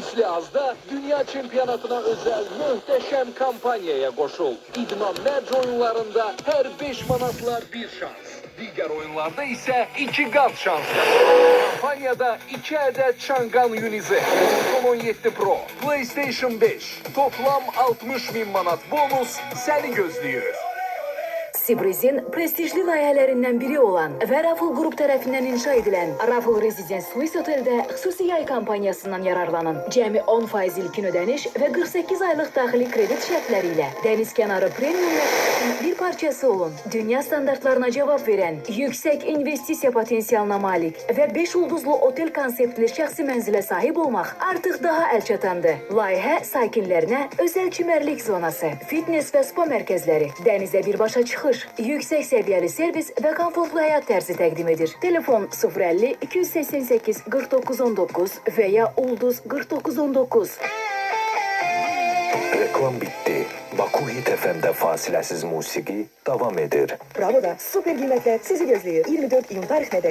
İfli Az'da dünya çempionatına özel muhteşem kampanyaya koşul. İdman Merc oyunlarında her 5 manatla bir şans. Diğer oyunlarda ise 2 kat şans. Kampanyada 2 adet Çangan Unize, iPhone 17 Pro, PlayStation 5, toplam 60 bin manat bonus seni gözlüyor. Sibriz'in prestijli layihəlerindən biri olan və Raffle Group tərəfindən inşa edilən Raffle Residence Suisse Otel'də xüsusi yay kampanyasından yararlanın. Cəmi 10% ilkin ödəniş və 48 aylıq daxili kredit şərtləri ilə dəniz kənarı premium yaşayışın bir parçası olun. Dünya standartlarına cavab verən, yüksək investisiya potensialına malik və 5 ulduzlu otel konseptli şəxsi mənzilə sahib olmaq artıq daha əlçatandır. Layihə sakinlərinə özəl çimərlik zonası, fitness və spa mərkəzləri, dənizə birbaşa çıxış, yüksək səviyyəli servis və komfortlu həyat tərzi təqdim edir. Telefon 050 288 4919 və ya ulduz 4919. Reklam bitti. Baku Hit FM'de fasilesiz musiki devam edir. Bravo'da süper qiymətlər sizi gözləyir. 24 iyun tarixinədək